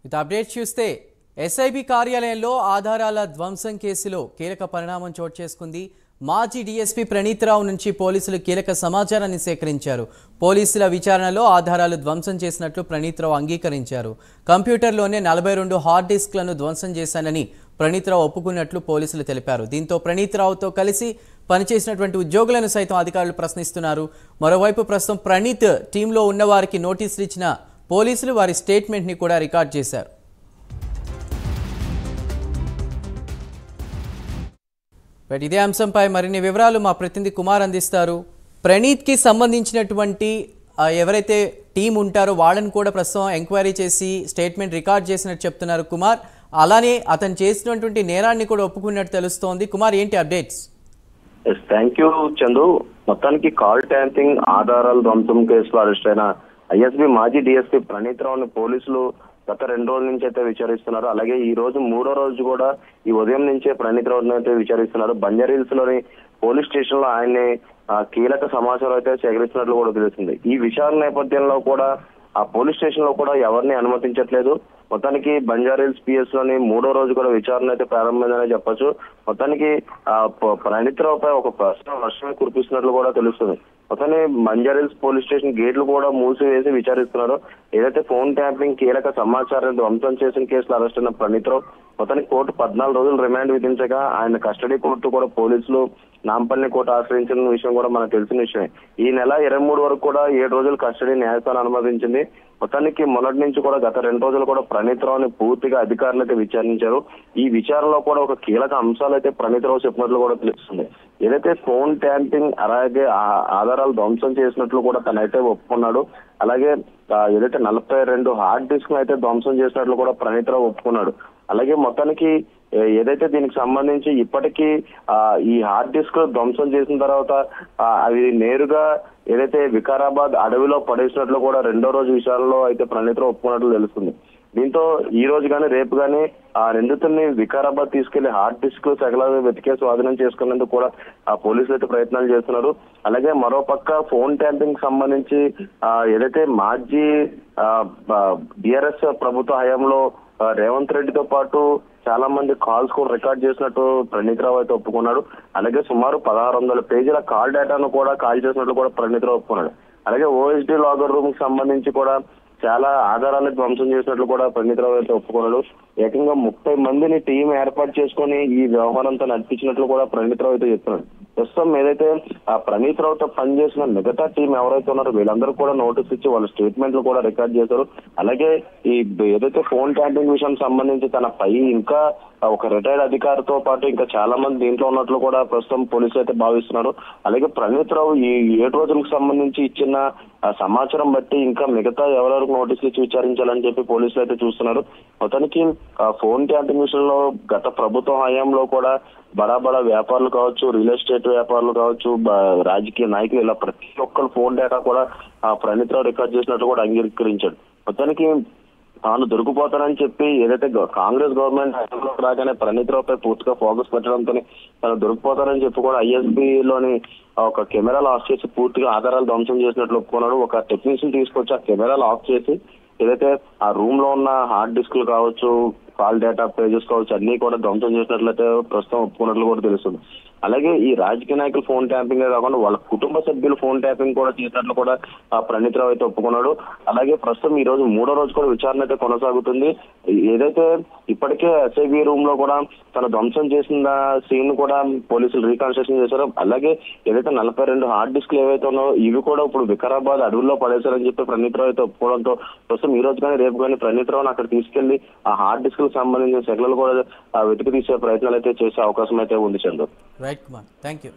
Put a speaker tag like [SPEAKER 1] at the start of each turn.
[SPEAKER 1] With update చూస్తే SIB కార్యాలయంలో ఆధారాల ధ్వంసం కేసులో కీలక పరిణామం చోటు చేసుకుంది. మాజీ డీఎస్పీ ప్రణీత్రావు నుంచి పోలీసులు కీలక సమాచారాన్ని సేకరించారు. పోలీసుల విచారణలో ఆధారాలు ధ్వంసం చేసినట్లు ప్రణీత్రావు అంగీకరించారు. కంప్యూటర్లోనే 42 హార్డ్ డిస్క్లను ధ్వంసం చేశానని ప్రణీత్రావు ఒప్పుకున్నట్లు పోలీసులు తెలిపారు. దీంతో ప్రణీత్రావుతో కలిసి పనిచేసినటువంటి ఉద్యోగులను సైతం అధికారులు ప్రశ్నిస్తున్నారు. మరోవైపు ప్రస్తుతం ప్రణీత్ టీంలో ఉన్నవారికి నోటీసులు ఇచ్చిన పోలీసులు వారి స్టేట్మెంట్ని కూడా రికార్డ్ చేశారు. ఇదే అంశంపై మరిన్ని వివరాలు మా ప్రతినిధి కుమార్ అందిస్తారు. ప్రణీత్కి సంబంధించినటువంటి ఎవరైతే టీం ఉంటారో వాళ్ళని కూడా ప్రస్తుతం ఎంక్వైరీ చేసి స్టేట్మెంట్ రికార్డ్ చేసినట్టు చెప్తున్నారు కుమార్. అలానే అతను చేసినటువంటి నేరాన్ని కూడా ఒప్పుకున్నట్టు తెలుస్తోంది. కుమార్, ఏంటి అప్డేట్స్?
[SPEAKER 2] Thank you Chandu. మొత్తానికి కాల్ ట్యాంపింగ్ ఆధారాల ధ్వంసం కేసులో అరెస్ట్ అయిన ఐఎస్బీ మాజీ డీఎస్పీ ప్రణీత్రావుని పోలీసులు గత 2 రోజుల నుంచి అయితే విచారిస్తున్నారు. అలాగే ఈ రోజు 3వ రోజు కూడా ఈ ఉదయం నుంచే ప్రణీత్రావుని అయితే విచారిస్తున్నారు. బంజారీహిల్స్ లోని పోలీస్ స్టేషన్ లో ఆయన్ని కీలక సమాచారం అయితే సేకరిస్తున్నట్లు కూడా తెలుస్తుంది. ఈ విచారణ నేపథ్యంలో కూడా ఆ పోలీస్ స్టేషన్ లో కూడా ఎవరిని అనుమతించట్లేదు. మొత్తానికి బంజారీహిల్స్ పిఎస్ లోని 3వ రోజు కూడా విచారణ అయితే ప్రారంభమైందనే చెప్పొచ్చు. మొత్తానికి ప్రణీత్రావుపై ఒక ప్రశ్న వర్షమే కురిపిస్తున్నట్లు కూడా తెలుస్తుంది. మొత్తాన్ని బంజారీహిల్స్ పోలీస్ స్టేషన్ గేట్లు కూడా మూసివేసి విచారిస్తున్నారు. ఏదైతే ఫోన్ ట్యాంపింగ్ కీలక సమాచారాన్ని ధ్వంసం చేసిన కేసులో అరెస్ట్ అయిన ప్రణీత్రావు మొత్తానికి కోర్టు 14 రోజులు రిమాండ్ విధించగా ఆయన కస్టడీ కోర్టు కూడా పోలీసులు నాంపల్లి కోర్టు ఆశ్రయించిన విషయం కూడా మనకు తెలిసిన విషయమే. ఈ నెల 23 వరకు కూడా 7 రోజులు కస్టడీ న్యాయస్థానం అనుమతించింది. మొత్తానికి మొన్నటి నుంచి కూడా గత 2 రోజులు కూడా ప్రణీత్రావుని పూర్తిగా అధికారులు అయితే విచారించారు. ఈ విచారణలో కూడా ఒక కీలక అంశాలు అయితే ప్రణీత్రావు చెప్పినట్లు కూడా తెలుస్తుంది. ఏదైతే ఫోన్ ట్యాంపింగ్ అలాగే ఆధారాలు ధ్వంసం చేసినట్లు కూడా తనైతే ఒప్పుకున్నాడు. అలాగే ఏదైతే 42 హార్డ్ డిస్క్ అయితే ధ్వంసం చేసినట్లు కూడా ప్రణీత్రావు ఒప్పుకున్నాడు. అలాగే మొత్తానికి ఏదైతే దీనికి సంబంధించి ఇప్పటికీ ఈ హార్డ్ డిస్క్ ధ్వంసం చేసిన తర్వాత అవి నేరుగా ఏదైతే వికారాబాద్ అడవిలో పడేసినట్లు కూడా 2వ రోజు విషయాల్లో అయితే ప్రణీత్రావు ఒప్పుకున్నట్లు తెలుస్తుంది. దీంతో ఈ రోజు కానీ రేపు కానీ ఆ నిందితుల్ని వికారాబాద్ తీసుకెళ్లి హార్డ్ డిస్క్ సగలాగా వెతికే స్వాధీనం చేసుకునేందుకు కూడా ఆ పోలీసులు అయితే ప్రయత్నాలు చేస్తున్నారు. అలాగే మరో పక్క ఫోన్ ట్యాంపింగ్ సంబంధించి ఏదైతే మాజీ బీఆర్ఎస్ ప్రభుత్వ హయాంలో రేవంత్ రెడ్డితో పాటు చాలా మంది కాల్స్ కూడా రికార్డ్ చేసినట్టు ప్రణీత్రావు అయితే ఒప్పుకున్నాడు. అలాగే సుమారు 1600 పేజీల కాల్ డేటాను కూడా కాల్ చేసినట్లు కూడా ప్రణీత్రావు ఒప్పుకున్నాడు. అలాగే ఓఎస్డీ లాగర్ రూమ్ కి సంబంధించి కూడా చాలా ఆధారాలను ధ్వంసం చేసినట్లు కూడా ప్రణీత్రావు అయితే ఒప్పుకున్నాడు. ఏకంగా 30 మందిని టీం ఏర్పాటు చేసుకుని ఈ వ్యవహారంతో నడిపించినట్లు కూడా ప్రణీత్రావు అయితే చెప్తున్నాడు. ప్రస్తుతం ఏదైతే ఆ ప్రణీత్రావుతో పనిచేసిన మిగతా టీం ఎవరైతే ఉన్నారో వీళ్ళందరూ కూడా నోటీస్ ఇచ్చి వాళ్ళ స్టేట్మెంట్లు కూడా రికార్డ్ చేశారు. అలాగే ఈ ఏదైతే ఫోన్ ట్యాంపింగ్ విషయం సంబంధించి తన పై ఇంకా ఒక రిటైర్డ్ అధికారితో పాటు ఇంకా చాలా మంది దీంట్లో ఉన్నట్లు కూడా ప్రస్తుతం పోలీసులు అయితే భావిస్తున్నారు. అలాగే ప్రణీత్రావు ఈ 7 రోజులకు సంబంధించి ఇచ్చిన సమాచారం బట్టి ఇంకా మిగతా ఎవరెవరికి నోటీసులు ఇచ్చి విచారించాలని చెప్పి పోలీసులు అయితే చూస్తున్నారు. మొత్తానికి ఫోన్ ట్యాంపింగ్ విషయంలో గత ప్రభుత్వ హయాంలో కూడా బడా వ్యాపారులు కావచ్చు, రియల్ ఎస్టేట్ వ్యాపారులు కావచ్చు, రాజకీయ నాయకులు ఇలా ప్రతి ఒక్కరు ఫోన్ డేటా కూడా ప్రణీత్రావు రికార్డ్ చేసినట్టు కూడా అంగీకరించాడు. మొత్తానికి తాను దొరికిపోతానని చెప్పి ఏదైతే కాంగ్రెస్ గవర్నమెంట్ హయాంలో రాగానే ప్రణీత్రావుపై పూర్తిగా ఫోకస్ పెట్టడంతో తను దొరికిపోతానని చెప్పి కూడా ఐఎస్బీలోని ఒక కెమెరాలు ఆఫ్ చేసి పూర్తిగా ఆధారాలు ధ్వంసం చేసినట్లు ఒప్పుకున్నాడు. ఒక టెక్నీషియన్ తీసుకొచ్చి ఆ కెమెరాలు ఆఫ్ చేసి ఏదైతే ఆ రూమ్ లో ఉన్న హార్డ్ డిస్క్లు కావచ్చు, కాల్ డేటా పేజెస్ కావచ్చు అన్ని కూడా ధ్వంసం చేసినట్లయితే ప్రస్తుతం ఒప్పుకున్నట్లు కూడా తెలుస్తుంది. అలాగే ఈ రాజకీయ నాయకులు ఫోన్ ట్యాంపింగ్ కాకుండా వాళ్ళ కుటుంబ సభ్యులు ఫోన్ ట్యాంపింగ్ కూడా చేసినట్లు కూడా ప్రణీత్రావు అయితే ఒప్పుకున్నాడు. అలాగే ప్రస్తుతం ఈ రోజు 3వ రోజు కూడా విచారణ అయితే కొనసాగుతుంది. ఏదైతే ఇప్పటికే ఎస్ఐబి రూమ్ లో కూడా తన ధ్వంసం చేసిన సీన్ కూడా పోలీసులు రీకన్స్ట్రక్షన్ చేశారు. అలాగే ఏదైతే 42 హార్డ్ డిస్క్లు ఏవైతే ఉన్నాయో ఇవి కూడా ఇప్పుడు వికారాబాద్ అడవుల్లో పడేశారని చెప్పి ప్రణీత్రావు అయితే ఒప్పుకోవడంతో ప్రస్తుతం ఈ రోజు కానీ రేపు కానీ ప్రణీత్రావుని అక్కడ తీసుకెళ్లి ఆ హార్డ్ డిస్క్ సంబంధించిన సెగలు కూడా వెతికి తీసే ప్రయత్నాలు అయితే చేసే అవకాశం అయితే ఉంది Chandru.
[SPEAKER 1] Right Kumar, thank you.